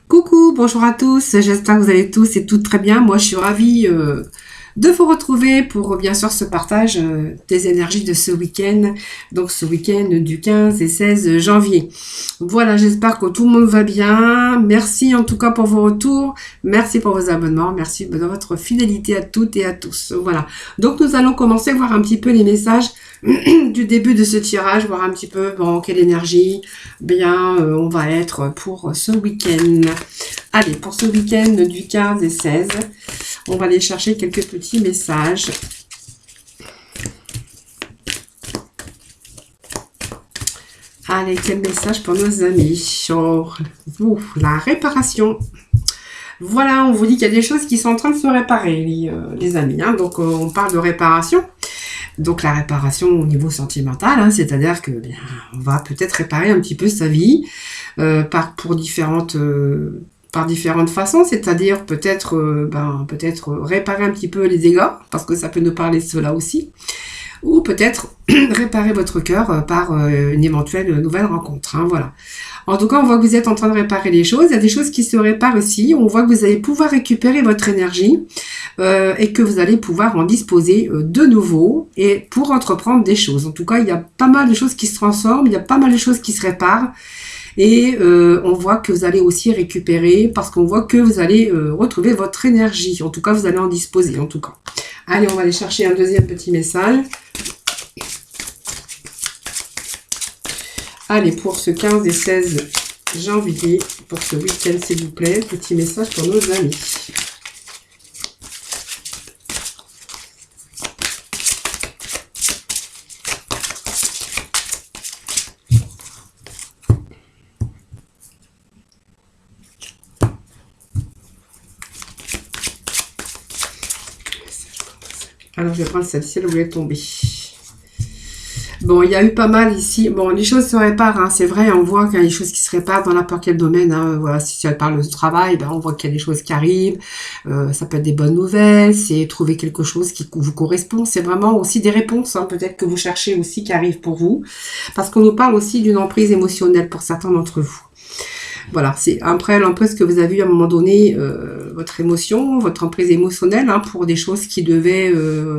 Coucou, bonjour à tous, j'espère que vous allez tous et toutes très bien. Moi, je suis ravie de vous retrouver pour bien sûr ce partage des énergies de ce week-end. Donc ce week-end du 15 et 16 janvier. Voilà, j'espère que tout le monde va bien. Merci en tout cas pour vos retours. Merci pour vos abonnements. Merci de votre fidélité à toutes et à tous. Voilà. Donc nous allons commencer à voir un petit peu les messages du début de ce tirage, voir un petit peu bon, quelle énergie bien on va être pour ce week-end. Allez, pour ce week-end du 15 et 16, on va aller chercher quelques petits messages. Allez, quel message pour nos amis sur la réparation. Voilà, on vous dit qu'il y a des choses qui sont en train de se réparer, les amis. Hein. Donc, on parle de réparation. Donc la réparation au niveau sentimental, hein, c'est-à-dire que bien, on va peut-être réparer un petit peu sa vie par différentes façons, c'est-à-dire peut-être réparer un petit peu les dégâts, parce que ça peut nous parler de cela aussi, ou peut-être réparer votre cœur par une éventuelle nouvelle rencontre. Hein, voilà. En tout cas, on voit que vous êtes en train de réparer les choses. Il y a des choses qui se réparent aussi. On voit que vous allez pouvoir récupérer votre énergie et que vous allez pouvoir en disposer de nouveau et pour entreprendre des choses. En tout cas, il y a pas mal de choses qui se transforment, il y a pas mal de choses qui se réparent. Et on voit que vous allez aussi récupérer parce qu'on voit que vous allez retrouver votre énergie. En tout cas, vous allez en disposer, en tout cas. Allez, on va aller chercher un deuxième petit message. Allez, pour ce 15 et 16 janvier, pour ce week-end, s'il vous plaît, petit message pour nos amis. Alors, je vais prendre celle-ci, elle voulait tomber. Bon, il y a eu pas mal ici. Bon, les choses se réparent, hein, c'est vrai, on voit qu'il y a des choses qui se réparent dans n'importe quel domaine. Hein, voilà, si elle parle de travail, ben, on voit qu'il y a des choses qui arrivent. Ça peut être des bonnes nouvelles, c'est trouver quelque chose qui vous correspond. C'est vraiment aussi des réponses, hein, peut-être que vous cherchez aussi qui arrivent pour vous. Parce qu'on nous parle aussi d'une emprise émotionnelle pour certains d'entre vous. Voilà, c'est après l'emprise que vous avez eu à un moment donné, votre émotion, votre emprise émotionnelle, hein, pour des choses qui devaient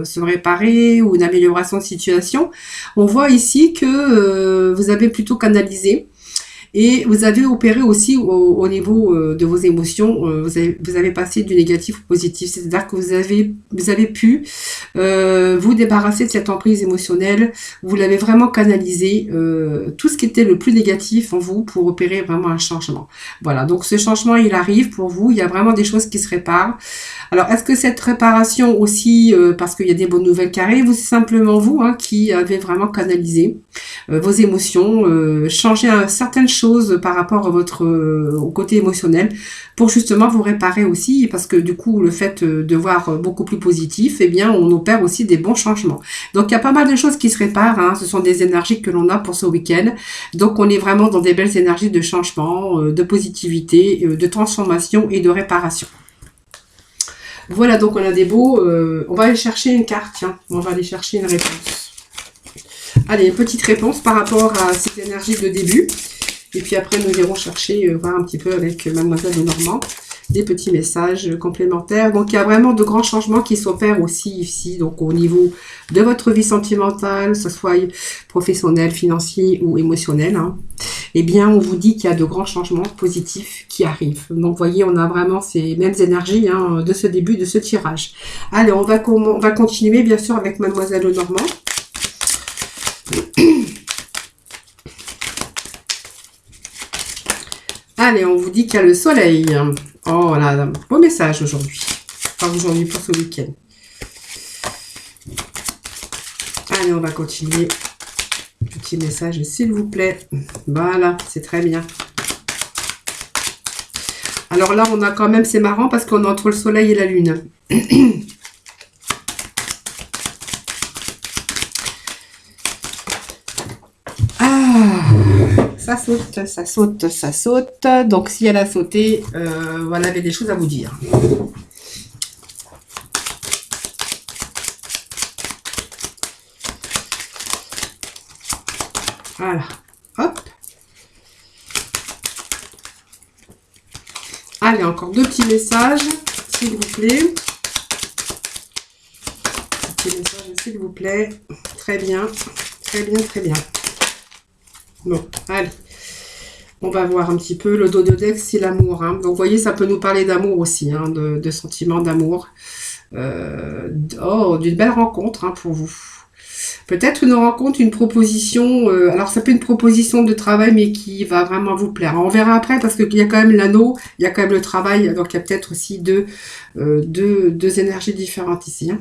se réparer ou une amélioration de situation. On voit ici que vous avez plutôt canalisé et vous avez opéré aussi au niveau de vos émotions. Vous avez passé du négatif au positif, c'est-à-dire que vous avez pu vous débarrasser de cette emprise émotionnelle. Vous l'avez vraiment canalisé, tout ce qui était le plus négatif en vous pour opérer vraiment un changement. Voilà, donc ce changement, il arrive pour vous. Il y a vraiment des choses qui se réparent. Alors, est-ce que cette réparation aussi, parce qu'il y a des bonnes nouvelles qui arrivent, ou c'est simplement vous qui avez vraiment canalisé vos émotions, changé certaines choses par rapport à votre au côté émotionnel pour justement vous réparer aussi, parce que du coup, le fait de voir beaucoup plus positif, eh bien, on opère aussi des bons changements. Donc, il y a pas mal de choses qui se réparent. Hein. Ce sont des énergies que l'on a pour ce week-end. Donc, on est vraiment dans des belles énergies de changement, de positivité, de transformation et de réparation. Voilà, donc on a des beaux... on va aller chercher une carte, tiens. On va aller chercher une réponse. Allez, une petite réponse par rapport à ces énergies de début. Et puis après, nous irons chercher, voir un petit peu avec Mademoiselle Lenormand, des petits messages complémentaires. Donc, il y a vraiment de grands changements qui s'opèrent aussi ici, donc au niveau de votre vie sentimentale, que ce soit professionnel, financier ou émotionnel. Hein. Eh bien, on vous dit qu'il y a de grands changements positifs qui arrivent. Donc, vous voyez, on a vraiment ces mêmes énergies de ce début, de ce tirage. Allez, on va continuer, bien sûr, avec Mademoiselle Lenormand. Allez, on vous dit qu'il y a le soleil. Oh là, beau message aujourd'hui. Enfin, aujourd'hui pour ce week-end. Allez, on va continuer. Petit message, s'il vous plaît. Voilà, c'est très bien. Alors là, on a quand même, c'est marrant parce qu'on est entre le soleil et la lune. Ça saute, ça saute, ça saute. Donc, si elle a sauté, voilà, elle avait des choses à vous dire. Voilà. Hop. Allez, encore 2 petits messages, s'il vous plaît. Petits messages, s'il vous plaît. Très bien, très bien, très bien. Bon, allez. On va voir un petit peu le dos de deck, c'est l'amour. Hein. Donc, vous voyez, ça peut nous parler d'amour aussi, hein, de sentiments d'amour. D'une belle rencontre hein, pour vous. Peut-être une rencontre, une proposition. Alors, ça peut être une proposition de travail, mais qui va vraiment vous plaire. On verra après, parce qu'il y a quand même l'anneau, il y a quand même le travail. Donc, il y a peut-être aussi deux énergies différentes ici. Hein.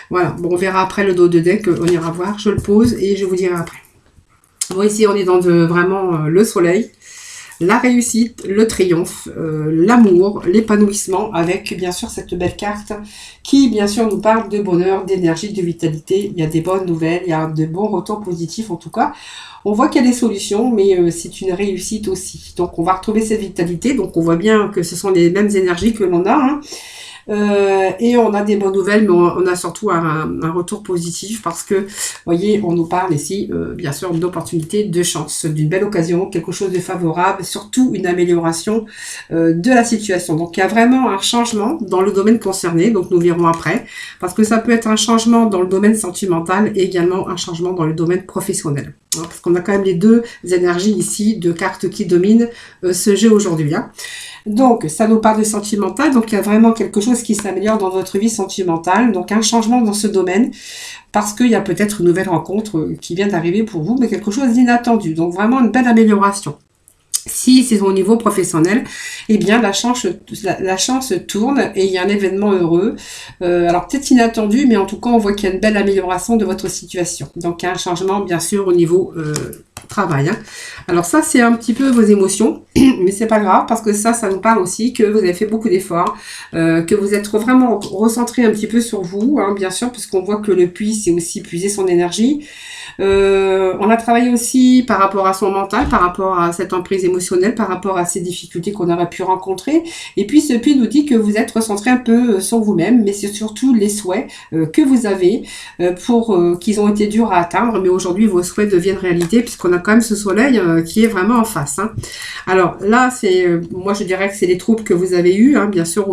Voilà. Bon, on verra après le dos de deck. On ira voir. Je le pose et je vous dirai après. Bon, ici, on est dans vraiment le soleil. La réussite, le triomphe, l'amour, l'épanouissement, avec bien sûr cette belle carte qui bien sûr nous parle de bonheur, d'énergie, de vitalité. Il y a des bonnes nouvelles, il y a de bons retours positifs en tout cas. On voit qu'il y a des solutions, mais c'est une réussite aussi. Donc on va retrouver cette vitalité, donc on voit bien que ce sont les mêmes énergies que l'on a. Hein. Et on a des bonnes nouvelles, mais on a surtout un retour positif parce que, vous voyez, on nous parle ici, bien sûr, d'opportunités, de chance, d'une belle occasion, quelque chose de favorable, surtout une amélioration de la situation. Donc, il y a vraiment un changement dans le domaine concerné, donc nous verrons après, parce que ça peut être un changement dans le domaine sentimental et également un changement dans le domaine professionnel. Hein, parce qu'on a quand même les deux énergies ici de cartes qui dominent ce jeu aujourd'hui. Hein. Donc, ça nous parle de sentimental. Donc, il y a vraiment quelque chose qui s'améliore dans votre vie sentimentale. Donc, un changement dans ce domaine parce qu'il y a peut-être une nouvelle rencontre qui vient d'arriver pour vous, mais quelque chose d'inattendu. Donc, vraiment une belle amélioration. Si c'est au niveau professionnel, eh bien la chance tourne et il y a un événement heureux. Alors peut-être inattendu, mais en tout cas on voit qu'il y a une belle amélioration de votre situation. Donc il y a un changement bien sûr au niveau travail. Hein. Alors ça c'est un petit peu vos émotions, mais c'est pas grave parce que ça nous parle aussi que vous avez fait beaucoup d'efforts, que vous êtes vraiment recentré un petit peu sur vous, hein, bien sûr, puisqu'on voit que le puits c'est aussi puiser son énergie. On a travaillé aussi par rapport à son mental, par rapport à cette emprise émotionnelle, par rapport à ces difficultés qu'on aurait pu rencontrer. Et puis ce puits nous dit que vous êtes recentré un peu sur vous-même, mais c'est surtout les souhaits que vous avez qu'ils ont été durs à atteindre, mais aujourd'hui vos souhaits deviennent réalité puisqu'on a quand même ce soleil qui est vraiment en face. Hein. Alors là, moi je dirais que c'est les troubles que vous avez eus, hein, bien sûr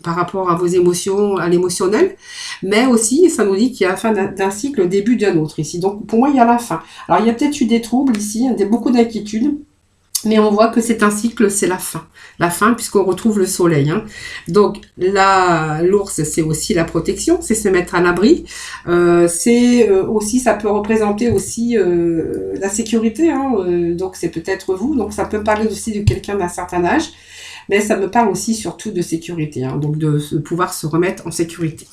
par rapport à vos émotions, à l'émotionnel, mais aussi ça nous dit qu'il y a la fin d'un cycle, le début d'un autre ici. Donc pour moi il y a la fin. Alors il y a peut-être eu des troubles ici, beaucoup d'inquiétudes. Mais on voit que c'est un cycle, c'est la fin. La fin, puisqu'on retrouve le soleil. Hein. Donc, l'ours, c'est aussi la protection, c'est se mettre à l'abri. C'est aussi, ça peut représenter aussi la sécurité. Hein. Donc, c'est peut-être vous. Donc, ça peut parler aussi de quelqu'un d'un certain âge. Mais ça me parle aussi surtout de sécurité. Hein. Donc, de pouvoir se remettre en sécurité.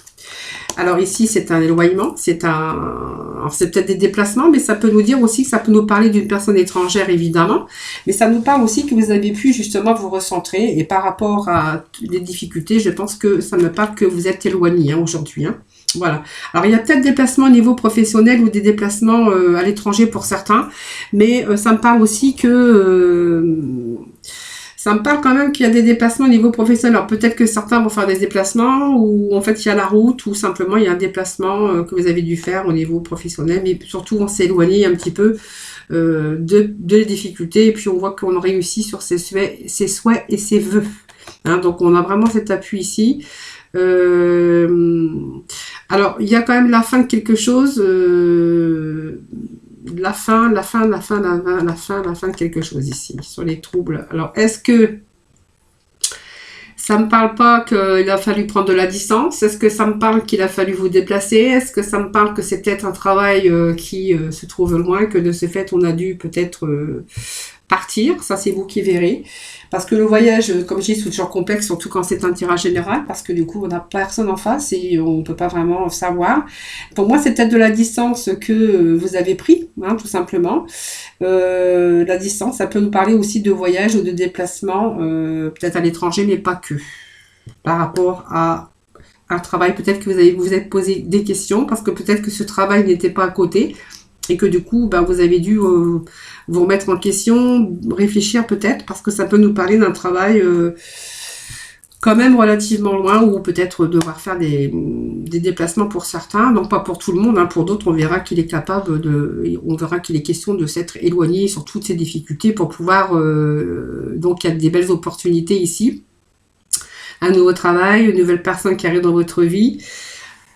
Alors ici, c'est un éloignement, alors c'est peut-être des déplacements, mais ça peut nous dire aussi que ça peut nous parler d'une personne étrangère, évidemment, mais ça nous parle aussi que vous avez pu justement vous recentrer, et par rapport à les difficultés, je pense que ça me parle que vous êtes éloigné hein, aujourd'hui. Hein. Voilà. Alors, il y a peut-être des déplacements au niveau professionnel ou des déplacements à l'étranger pour certains, mais ça me parle aussi que... ça me parle quand même qu'il y a des déplacements au niveau professionnel. Alors peut-être que certains vont faire des déplacements ou en fait il y a la route ou simplement il y a un déplacement que vous avez dû faire au niveau professionnel. Mais surtout on s'est éloigné un petit peu de les difficultés et puis on voit qu'on réussit sur ses souhaits et ses vœux. Hein, donc on a vraiment cet appui ici. Alors il y a quand même la fin de quelque chose. La fin de quelque chose ici, sur les troubles. Alors, est-ce que ça me parle pas qu'il a fallu prendre de la distance? Est-ce que ça me parle qu'il a fallu vous déplacer? Est-ce que ça me parle que c'est peut-être un travail qui se trouve loin, que de ce fait, on a dû peut-être partir? Ça, c'est vous qui verrez. Parce que le voyage, comme je dis, c'est toujours complexe, surtout quand c'est un tirage général, parce que du coup, on n'a personne en face et on ne peut pas vraiment savoir. Pour moi, c'est peut-être de la distance que vous avez pris, hein, tout simplement. La distance, ça peut nous parler aussi de voyage ou de déplacement, peut-être à l'étranger, mais pas que. Par rapport à un travail, peut-être que vous êtes posé des questions, parce que peut-être que ce travail n'était pas à côté, et que du coup, ben, vous avez dû vous remettre en question, réfléchir peut-être, parce que ça peut nous parler d'un travail quand même relativement loin, ou peut-être devoir faire des déplacements pour certains, donc pas pour tout le monde, hein, pour d'autres on verra qu'il est capable on verra qu'il est question de s'être éloigné sur toutes ces difficultés pour pouvoir, donc il y a des belles opportunités ici. un nouveau travail, une nouvelle personne qui arrive dans votre vie.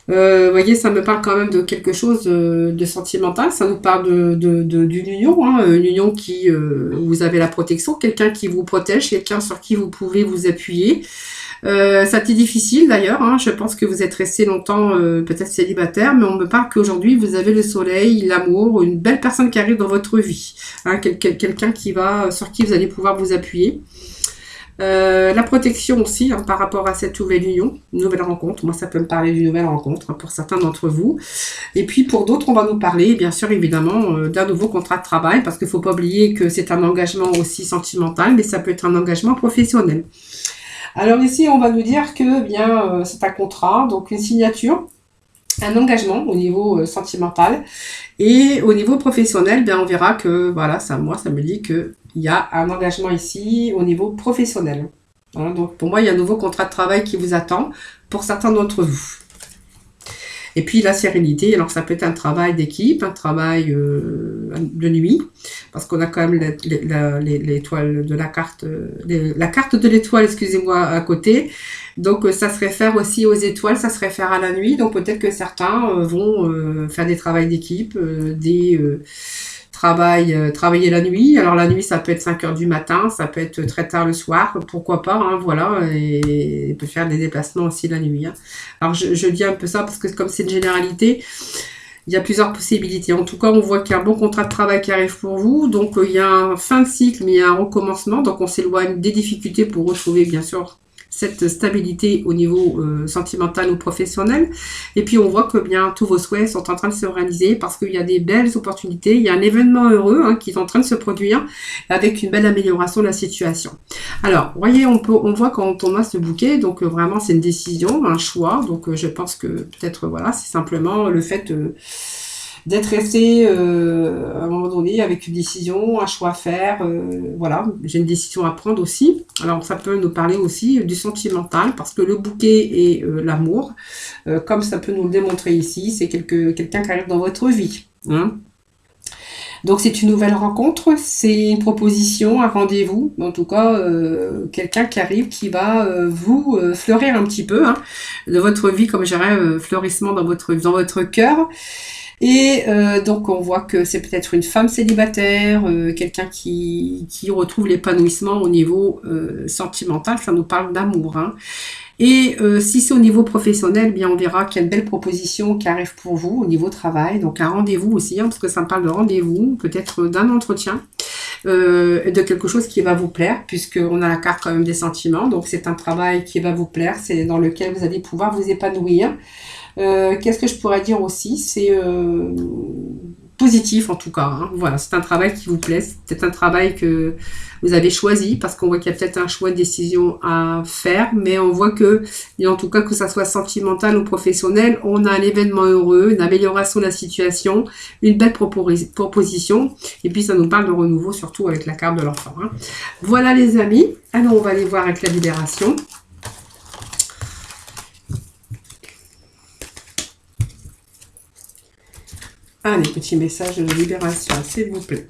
Vous voyez, ça me parle quand même de quelque chose de sentimental. Ça nous parle d'une union, hein, une union qui, vous avez la protection, quelqu'un qui vous protège, quelqu'un sur qui vous pouvez vous appuyer. Ça a été difficile d'ailleurs, hein. Je pense que vous êtes resté longtemps peut-être célibataire, mais on me parle qu'aujourd'hui vous avez le soleil, l'amour, une belle personne qui arrive dans votre vie, hein, quelqu'un qui va, sur qui vous allez pouvoir vous appuyer. La protection aussi, hein, par rapport à cette nouvelle union, une nouvelle rencontre. Moi, ça peut me parler d'une nouvelle rencontre, hein, pour certains d'entre vous. Et puis, pour d'autres, on va nous parler, bien sûr, évidemment, d'un nouveau contrat de travail, parce qu'il ne faut pas oublier que c'est un engagement aussi sentimental, mais ça peut être un engagement professionnel. Alors ici, on va nous dire que, bien, c'est un contrat, donc une signature, un engagement au niveau sentimental, et au niveau professionnel, bien, on verra que, voilà, ça, moi, ça me dit que il y a un engagement ici au niveau professionnel. Hein, donc, pour moi, il y a un nouveau contrat de travail qui vous attend pour certains d'entre vous. Et puis, la sérénité. Alors, ça peut être un travail d'équipe, un travail de nuit, parce qu'on a quand même l'étoile de la carte, la carte de l'étoile, excusez-moi, à côté. Donc, ça se réfère aussi aux étoiles, ça se réfère à la nuit. Donc, peut-être que certains vont faire des travails d'équipe, travailler la nuit. Alors la nuit, ça peut être 5 heures du matin, ça peut être très tard le soir, pourquoi pas, hein, voilà, et on peut faire des déplacements aussi la nuit. Hein. Alors je dis un peu ça parce que comme c'est une généralité, il y a plusieurs possibilités. En tout cas, on voit qu'il y a un bon contrat de travail qui arrive pour vous, donc il y a un fin de cycle, mais il y a un recommencement, donc on s'éloigne des difficultés pour retrouver bien sûr cette stabilité au niveau sentimental ou professionnel. Et puis on voit que bien tous vos souhaits sont en train de se réaliser parce qu'il y a des belles opportunités, il y a un événement heureux, hein, qui est en train de se produire avec une belle amélioration de la situation. Alors, vous voyez, on voit quand on a ce bouquet, donc vraiment c'est une décision, un choix, donc je pense que peut-être voilà, c'est simplement le fait d'être resté à un moment donné avec une décision, un choix à faire, voilà, j'ai une décision à prendre aussi. Alors ça peut nous parler aussi du sentimental, parce que le bouquet et l'amour, comme ça peut nous le démontrer ici, c'est quelqu'un qui arrive dans votre vie. Hein. Donc c'est une nouvelle rencontre, c'est une proposition, un rendez-vous, en tout cas quelqu'un qui arrive, qui va vous fleurir un petit peu, hein, de votre vie, comme je dirais, fleurissement dans votre cœur. Et donc on voit que c'est peut-être une femme célibataire, quelqu'un qui retrouve l'épanouissement au niveau sentimental, ça nous parle d'amour. Hein. Et si c'est au niveau professionnel, bien on verra qu'il y a une belle proposition qui arrive pour vous au niveau travail, donc un rendez-vous aussi, hein, parce que ça me parle de rendez-vous, peut-être d'un entretien, de quelque chose qui va vous plaire, puisqu'on a la carte quand même des sentiments, donc c'est un travail qui va vous plaire, c'est dans lequel vous allez pouvoir vous épanouir. Qu'est-ce que je pourrais dire aussi? C'est positif en tout cas. Hein. Voilà, c'est un travail qui vous plaît, c'est peut-être un travail que vous avez choisi parce qu'on voit qu'il y a peut-être un choix de décision à faire, mais on voit que, et en tout cas que ça soit sentimental ou professionnel, on a un événement heureux, une amélioration de la situation, une belle proposition, et puis ça nous parle de renouveau surtout avec la carte de l'enfant. Hein. Voilà les amis, alors on va aller voir avec la libération. Ah, les petits messages de libération, s'il vous plaît.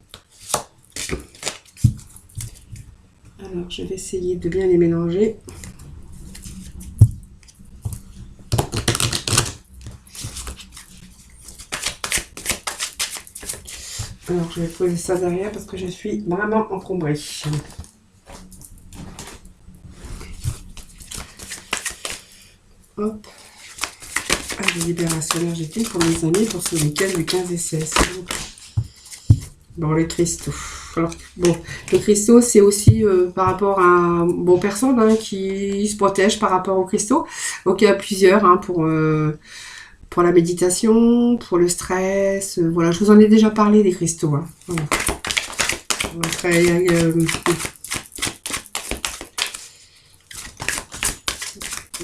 Alors, je vais essayer de bien les mélanger. Alors, je vais poser ça derrière parce que je suis vraiment encombrée. Hop. Des libérations énergétiques pour mes amis pour ce week-end du 15 et 16. Bon, les cristaux. Alors, bon, les cristaux, c'est aussi par rapport à personne hein, qui se protège par rapport aux cristaux. Donc, il y a plusieurs hein, pour la méditation, pour le stress. Voilà, je vous en ai déjà parlé des cristaux. Hein. Voilà. Après,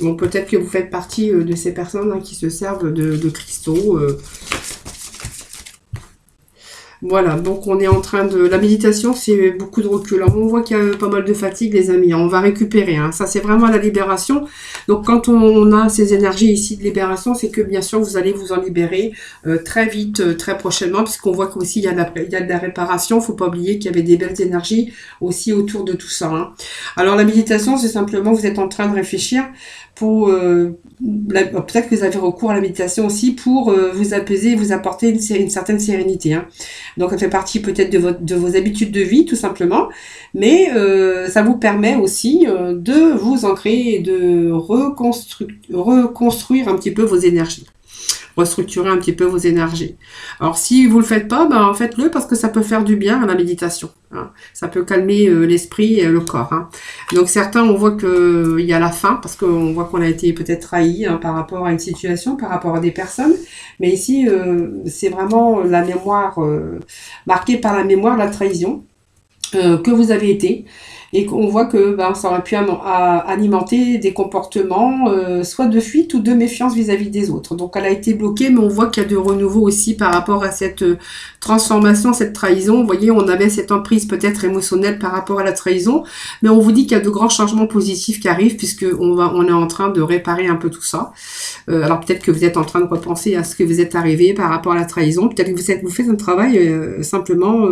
bon, peut-être que vous faites partie de ces personnes hein, qui se servent de cristaux. Voilà, donc on est en train de... La méditation, c'est beaucoup de recul. Alors, on voit qu'il y a pas mal de fatigue, les amis. On va récupérer. Hein. Ça, c'est vraiment la libération. Donc, quand on a ces énergies ici de libération, c'est que, bien sûr, vous allez vous en libérer très vite, très prochainement, puisqu'on voit qu'aussi, il y a de la réparation. Faut pas oublier qu'il y avait des belles énergies aussi autour de tout ça. Hein. Alors, la méditation, c'est simplement, vous êtes en train de réfléchir pour... peut-être que vous avez recours à la méditation aussi pour vous apaiser et vous apporter une certaine sérénité. Hein. Donc, ça fait partie peut-être de vos habitudes de vie, tout simplement. Mais ça vous permet aussi de vous ancrer et de reconstruire un petit peu vos énergies. Restructurer un petit peu vos énergies. Alors, si vous le faites pas, ben, faites-le parce que ça peut faire du bien à la méditation. Hein. Ça peut calmer l'esprit et le corps. Hein. Donc, certains, on voit qu'il y a la faim parce qu'on voit qu'on a été peut-être trahi hein, par rapport à une situation, par rapport à des personnes. Mais ici, c'est vraiment la mémoire, marquée par la mémoire de la trahison que vous avez été. Et qu'on voit que ça aurait pu alimenter des comportements soit de fuite ou de méfiance vis-à-vis des autres. Donc elle a été bloquée, mais on voit qu'il y a de renouveau aussi par rapport à cette transformation, cette trahison. Vous voyez, on avait cette emprise peut-être émotionnelle par rapport à la trahison, mais on vous dit qu'il y a de grands changements positifs qui arrivent puisque on est en train de réparer un peu tout ça. Alors peut-être que vous êtes en train de repenser à ce que vous êtes arrivé par rapport à la trahison. Peut-être que vous faites un travail simplement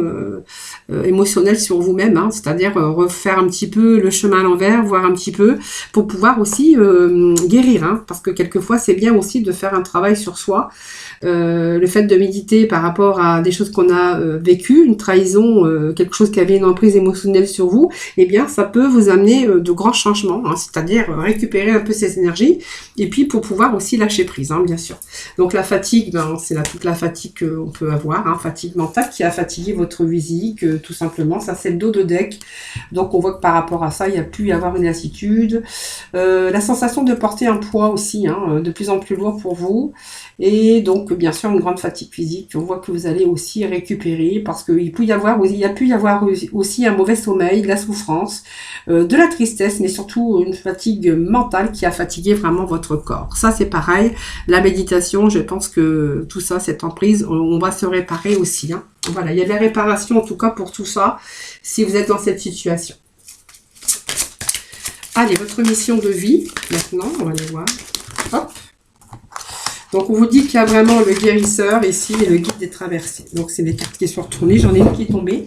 émotionnel sur vous-même, hein, c'est-à-dire refaire un petit peu le chemin à l'envers, voir un petit peu, pour pouvoir aussi guérir, hein, parce que quelquefois c'est bien aussi de faire un travail sur soi. Le fait de méditer par rapport à des choses qu'on a vécues, une trahison, quelque chose qui avait une emprise émotionnelle sur vous, eh bien ça peut vous amener de grands changements, hein, c'est-à-dire récupérer un peu ces énergies, et puis pour pouvoir aussi lâcher prise, hein, bien sûr. Donc la fatigue, c'est toute la fatigue qu'on peut avoir, hein, fatigue mentale qui a fatigué votre physique, tout simplement, ça c'est le dos de deck. Donc on voit que par rapport à ça, il y a pu y avoir une lassitude, la sensation de porter un poids aussi, hein, de plus en plus lourd pour vous, et donc bien sûr une grande fatigue physique. On voit que vous allez aussi récupérer parce qu'il y a pu y avoir aussi un mauvais sommeil, de la souffrance, de la tristesse, mais surtout une fatigue mentale qui a fatigué vraiment votre corps. Ça c'est pareil, la méditation, je pense que tout ça, cette emprise, on va se réparer aussi. Hein. Voilà, il y a de la réparation en tout cas pour tout ça, si vous êtes dans cette situation. Allez, votre mission de vie, maintenant, on va aller voir. Hop. Donc, on vous dit qu'il y a vraiment le guérisseur ici et le guide des traversées. Donc, c'est les cartes qui sont retournées. J'en ai une qui est tombée.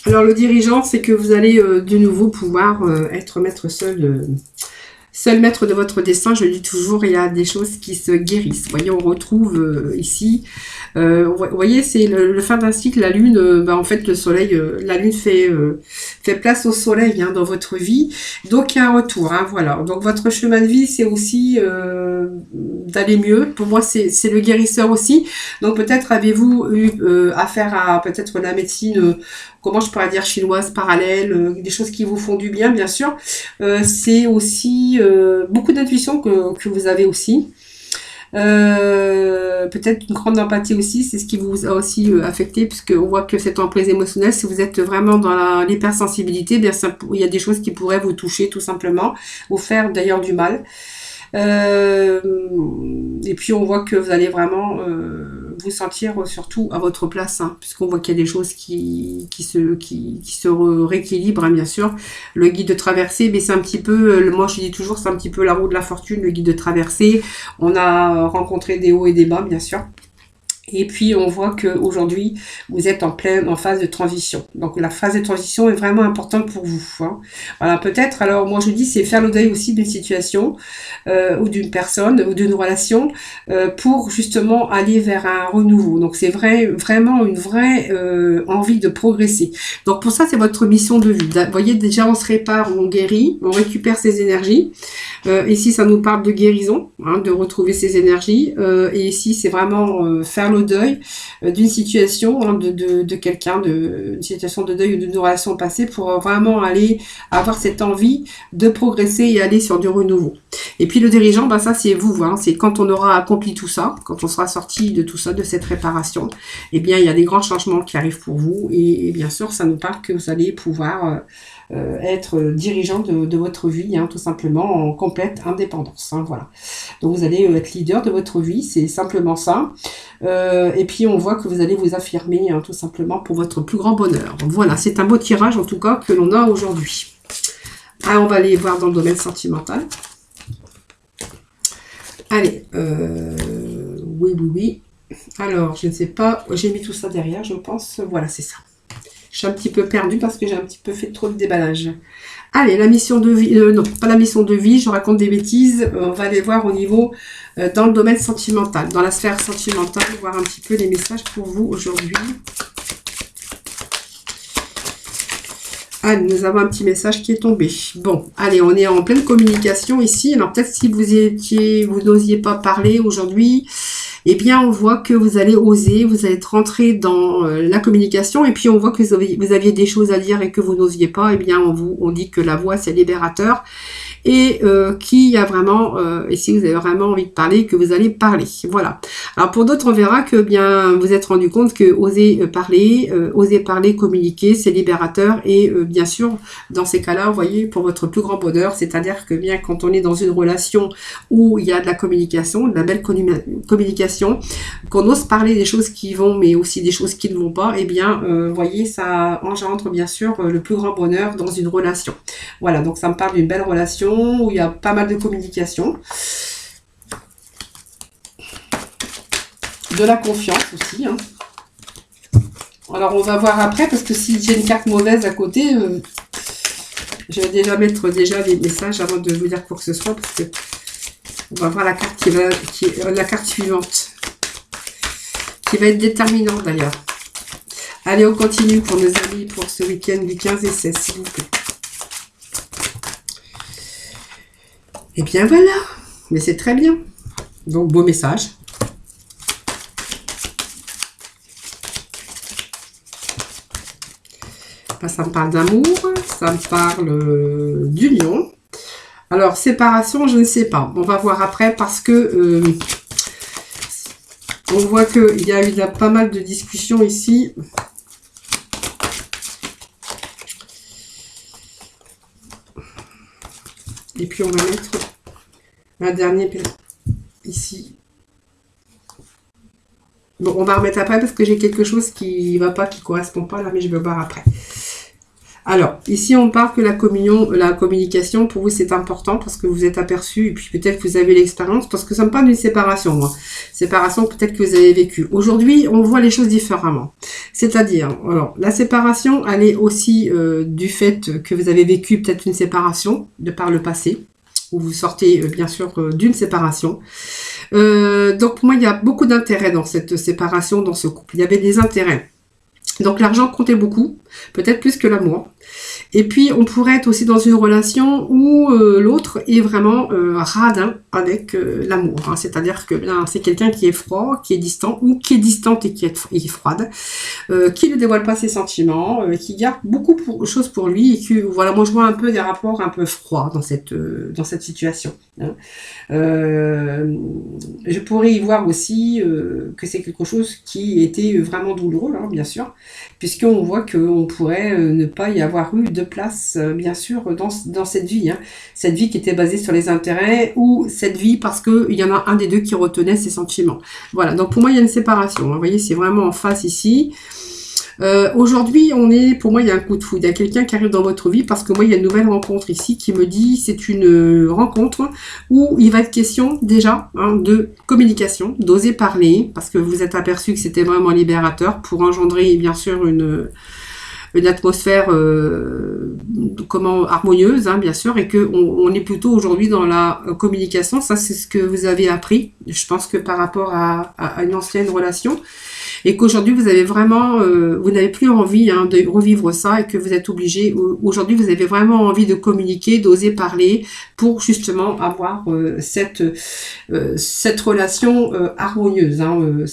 Alors, le dirigeant, c'est que vous allez de nouveau pouvoir être maître seul maître de votre destin. Je dis toujours, il y a des choses qui se guérissent. Vous voyez, on retrouve ici... vous voyez, c'est le fin d'un cycle, la lune, en fait, le soleil, la lune fait place au soleil hein, dans votre vie. Donc, il y a un retour, hein, voilà. Donc, votre chemin de vie, c'est aussi d'aller mieux. Pour moi, c'est le guérisseur aussi. Donc, peut-être avez-vous eu affaire à peut-être la médecine, comment je pourrais dire, chinoise, parallèle, des choses qui vous font du bien, bien sûr. C'est aussi beaucoup d'intuition que vous avez aussi. Peut-être une grande empathie aussi, c'est ce qui vous a aussi affecté, puisque on voit que cette emprise émotionnelle, si vous êtes vraiment dans l'hypersensibilité, bien ça, il y a des choses qui pourraient vous toucher tout simplement, vous faire d'ailleurs du mal. Et puis on voit que vous allez vraiment vous sentir surtout à votre place, hein, puisqu'on voit qu'il y a des choses qui se rééquilibrent, hein, bien sûr. Le guide de traversée, mais c'est un petit peu, moi je dis toujours, c'est un petit peu la roue de la fortune, le guide de traversée. On a rencontré des hauts et des bas, bien sûr. Et puis, on voit qu'aujourd'hui, vous êtes en phase de transition. Donc, la phase de transition est vraiment importante pour vous. Hein. Voilà, peut-être, alors, moi, je dis, c'est faire le deuil aussi d'une situation ou d'une personne ou d'une relation pour, justement, aller vers un renouveau. Donc, c'est vraiment une vraie envie de progresser. Donc, pour ça, c'est votre mission de vie. Vous voyez, déjà, on se répare, on guérit, on récupère ses énergies. Ici, ça nous parle de guérison, hein, de retrouver ses énergies. Et ici, c'est vraiment faire le deuil d'une situation, hein, de quelqu'un, une situation de deuil ou d'une relation passée pour vraiment aller avoir cette envie de progresser et aller sur du renouveau. Et puis le dirigeant, ça c'est vous, hein, c'est quand on aura accompli tout ça, quand on sera sorti de tout ça, de cette réparation, eh bien il y a des grands changements qui arrivent pour vous et bien sûr ça nous parle que vous allez pouvoir être dirigeant de votre vie, hein, tout simplement en complète indépendance. Hein, voilà. Donc vous allez être leader de votre vie, c'est simplement ça. Et puis on voit que vous allez vous affirmer, hein, tout simplement pour votre plus grand bonheur. Donc, voilà, c'est un beau tirage en tout cas que l'on a aujourd'hui. Ah, on va aller voir dans le domaine sentimental. Allez, oui. Alors, je ne sais pas, j'ai mis tout ça derrière, je pense. Voilà, c'est ça. Je suis un petit peu perdue parce que j'ai un petit peu fait trop de déballage. Allez, la mission de vie, non, pas la mission de vie, je raconte des bêtises. On va aller voir au niveau, dans le domaine sentimental, dans la sphère sentimentale, voir un petit peu les messages pour vous aujourd'hui. Allez, nous avons un petit message qui est tombé. Bon, allez, on est en pleine communication ici. Alors peut-être si vous n'osiez pas parler aujourd'hui, eh bien on voit que vous allez oser, vous allez être rentré dans la communication, et puis on voit que vous aviez des choses à dire et que vous n'osiez pas. Eh bien on dit que la voix c'est libérateur, et qui a vraiment, et si vous avez vraiment envie de parler, que vous allez parler. Voilà. Alors pour d'autres, on verra que bien vous êtes rendu compte que oser parler, communiquer, c'est libérateur, et bien sûr, dans ces cas-là, vous voyez, pour votre plus grand bonheur, c'est-à-dire que bien quand on est dans une relation où il y a de la communication, de la belle communication, qu'on ose parler des choses qui vont, mais aussi des choses qui ne vont pas, et bien, vous voyez, ça engendre bien sûr le plus grand bonheur dans une relation. Voilà, donc ça me parle d'une belle relation où il y a pas mal de communication, de la confiance aussi, hein. Alors on va voir après, parce que si j'ai une carte mauvaise à côté, je vais déjà mettre les messages avant de vous dire quoi que ce soit, parce que on va voir la carte la carte suivante, qui va être déterminante d'ailleurs. Allez, on continue pour nos amis pour ce week-end du 15 et 16, s'il vous plaît. Et bien voilà, mais c'est très bien. Donc beau message. Ça me parle d'amour, ça me parle d'union. Alors, séparation, je ne sais pas. On va voir après parce que on voit qu'il y a eu pas mal de discussions ici. Et puis, on va mettre un dernier ici. Bon, on va remettre après parce que j'ai quelque chose qui ne va pas, qui ne correspond pas là, mais je vais voir après. Alors, ici, on parle que la communication, pour vous, c'est important parce que vous êtes aperçu, et puis peut-être que vous avez l'expérience, parce que ça me parle d'une séparation, moi. Séparation, peut-être que vous avez vécu. Aujourd'hui, on voit les choses différemment. C'est-à-dire, alors, la séparation, elle est aussi du fait que vous avez vécu peut-être une séparation de par le passé, où vous sortez, bien sûr, d'une séparation. Donc, pour moi, il y a beaucoup d'intérêts dans cette séparation, dans ce couple. Il y avait des intérêts. Donc l'argent comptait beaucoup, peut-être plus que l'amour. Et puis on pourrait être aussi dans une relation où l'autre est vraiment radin avec l'amour. Hein. C'est-à-dire que c'est quelqu'un qui est froid, qui est distant, ou qui est distante et qui est froide, qui ne dévoile pas ses sentiments, qui garde beaucoup de choses pour lui, et que voilà, moi je vois un peu des rapports un peu froids dans cette situation. Hein. Je pourrais y voir aussi que c'est quelque chose qui était vraiment douloureux, hein, bien sûr, puisqu'on voit qu'on pourrait ne pas y avoir eu de place, bien sûr, dans cette vie. Hein. Cette vie qui était basée sur les intérêts, ou cette vie parce qu'il y en a un des deux qui retenait ses sentiments. Voilà, donc pour moi, il y a une séparation. Hein. Vous voyez, c'est vraiment en face ici. Aujourd'hui, pour moi, il y a un coup de foudre. Il y a quelqu'un qui arrive dans votre vie parce que moi, il y a une nouvelle rencontre ici qui me dit, c'est une rencontre où il va être question déjà de communication, d'oser parler, parce que vous êtes aperçu que c'était vraiment libérateur pour engendrer, bien sûr, une atmosphère harmonieuse, hein, bien sûr, et que on est plutôt aujourd'hui dans la communication. Ça, c'est ce que vous avez appris, je pense que par rapport à une ancienne relation, et qu'aujourd'hui vous avez vraiment, vous n'avez plus envie de revivre ça, et que vous êtes obligé, aujourd'hui vous avez vraiment envie de communiquer, d'oser parler, pour justement avoir cette relation harmonieuse, hein,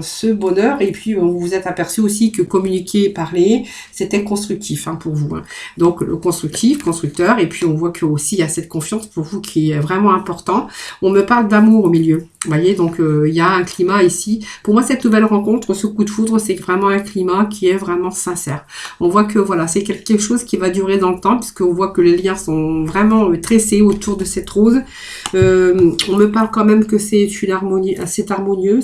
ce bonheur. Et puis vous vous êtes aperçu aussi que communiquer, parler, c'était constructif, hein, pour vous. Hein. Donc le constructeur, et puis on voit que aussi il y a cette confiance pour vous qui est vraiment important. On me parle d'amour au milieu, vous voyez, donc il y a un client climat ici. Pour moi, cette nouvelle rencontre, ce coup de foudre, c'est vraiment un climat qui est vraiment sincère. On voit que voilà, c'est quelque chose qui va durer dans le temps, puisqu'on voit que les liens sont vraiment tressés autour de cette rose. On me parle quand même que c'est une harmonie, c'est harmonieux,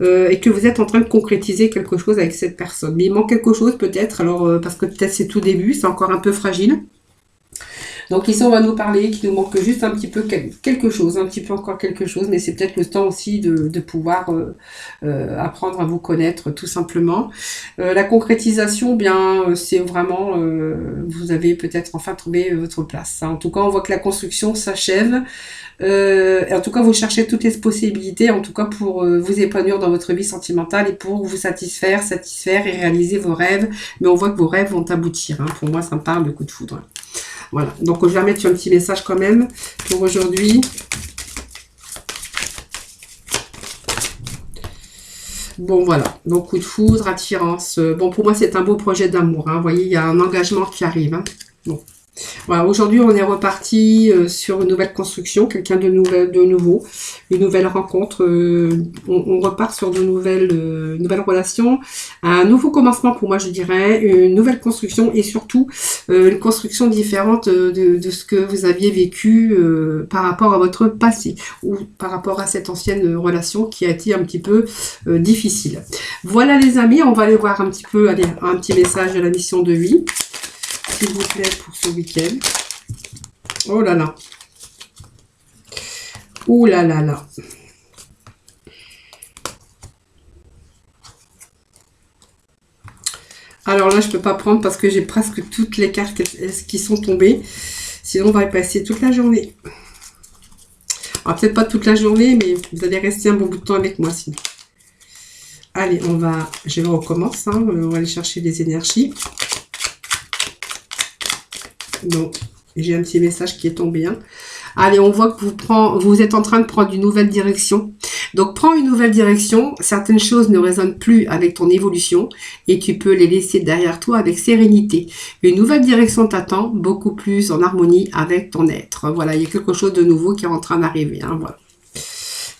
et que vous êtes en train de concrétiser quelque chose avec cette personne. Mais il manque quelque chose peut-être, alors parce que peut-être c'est tout début, c'est encore un peu fragile. Donc ici, on va nous parler qu'il nous manque juste un petit peu quelque chose, un petit peu encore quelque chose, mais c'est peut-être le temps aussi de pouvoir apprendre à vous connaître tout simplement. La concrétisation, bien, c'est vraiment, vous avez peut-être enfin trouvé votre place. En tout cas, on voit que la construction s'achève. En tout cas, vous cherchez toutes les possibilités, en tout cas pour vous épanouir dans votre vie sentimentale et pour vous satisfaire et réaliser vos rêves. Mais on voit que vos rêves vont aboutir. Hein. Pour moi, ça me parle de coup de foudre. Voilà, donc je vais remettre un petit message quand même pour aujourd'hui. Bon, voilà, donc coup de foudre, attirance. Bon, pour moi, c'est un beau projet d'amour. Hein. Vous voyez, il y a un engagement qui arrive. Hein. Bon. Voilà, aujourd'hui, on est reparti sur une nouvelle construction, quelqu'un de nouveau, une nouvelle rencontre. On repart sur de nouvelles relations, un nouveau commencement pour moi, je dirais, une nouvelle construction et surtout une construction différente de ce que vous aviez vécu par rapport à votre passé ou par rapport à cette ancienne relation qui a été un petit peu difficile. Voilà les amis, on va aller voir un petit peu, allez, un petit message de la mission de vie. S'il vous plaît, pour ce week-end. Oh là là. Oh là là là. Alors là, je ne peux pas prendre parce que j'ai presque toutes les cartes qui sont tombées. Sinon, on va y passer toute la journée. Alors, peut-être pas toute la journée, mais vous allez rester un bon bout de temps avec moi sinon. Allez, je recommence. Hein, on va aller chercher les énergies. Donc, j'ai un petit message qui est tombé. Hein. Allez, on voit que vous êtes en train de prendre une nouvelle direction. Donc, prends une nouvelle direction. Certaines choses ne résonnent plus avec ton évolution et tu peux les laisser derrière toi avec sérénité. Une nouvelle direction t'attend, beaucoup plus en harmonie avec ton être. Voilà, il y a quelque chose de nouveau qui est en train d'arriver. Hein, voilà.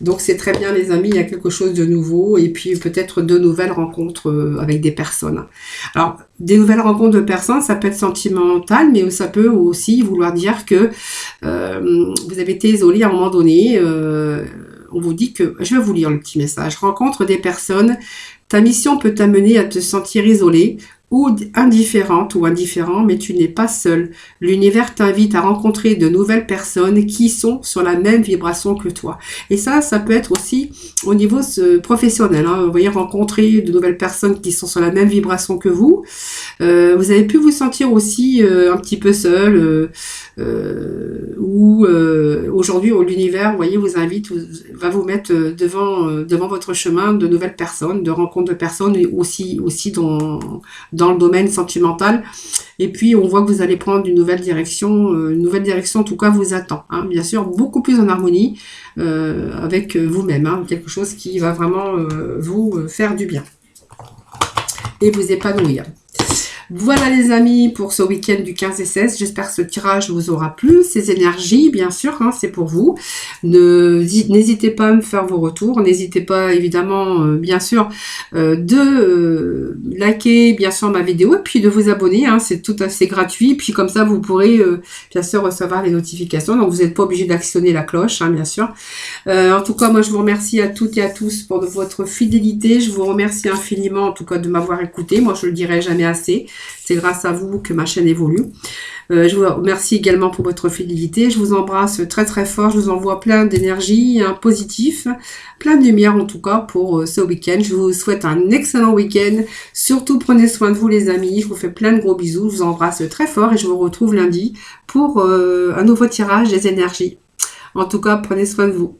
Donc, c'est très bien, les amis, il y a quelque chose de nouveau et puis peut-être de nouvelles rencontres avec des personnes. Alors, des nouvelles rencontres de personnes, ça peut être sentimental, mais ça peut aussi vouloir dire que vous avez été isolé à un moment donné. On vous dit que, je vais vous lire le petit message, rencontre des personnes, ta mission peut t'amener à te sentir isolé ou indifférente ou indifférent, mais tu n'es pas seul. L'univers t'invite à rencontrer de nouvelles personnes qui sont sur la même vibration que toi. Et ça peut être aussi au niveau professionnel. Hein. Vous voyez, rencontrer de nouvelles personnes qui sont sur la même vibration que vous. Vous avez pu vous sentir aussi un petit peu seul ou aujourd'hui l'univers, vous voyez, vous invite, va vous mettre devant votre chemin de nouvelles personnes, de rencontres de personnes, et aussi dans le domaine sentimental. Et puis, on voit que vous allez prendre une nouvelle direction en tout cas vous attend. Hein, bien sûr, beaucoup plus en harmonie avec vous-même. Hein, quelque chose qui va vraiment vous faire du bien et vous épanouir. Voilà les amis pour ce week-end du 15 et 16. J'espère que ce tirage vous aura plu. Ces énergies, bien sûr, hein, c'est pour vous. N'hésitez pas à me faire vos retours. N'hésitez pas, évidemment, bien sûr, de liker, bien sûr, ma vidéo et puis de vous abonner. Hein, c'est tout assez gratuit. Puis comme ça, vous pourrez, bien sûr, recevoir les notifications. Donc, vous n'êtes pas obligé d'actionner la cloche, hein, bien sûr. En tout cas, moi, je vous remercie à toutes et à tous pour votre fidélité. Je vous remercie infiniment, en tout cas, de m'avoir écouté. Moi, je le dirai jamais assez. C'est grâce à vous que ma chaîne évolue. Je vous remercie également pour votre fidélité. Je vous embrasse très très fort. Je vous envoie plein d'énergie, positif, plein de lumière en tout cas pour ce week-end. Je vous souhaite un excellent week-end. Surtout prenez soin de vous les amis. Je vous fais plein de gros bisous. Je vous embrasse très fort et je vous retrouve lundi pour un nouveau tirage des énergies. En tout cas, prenez soin de vous.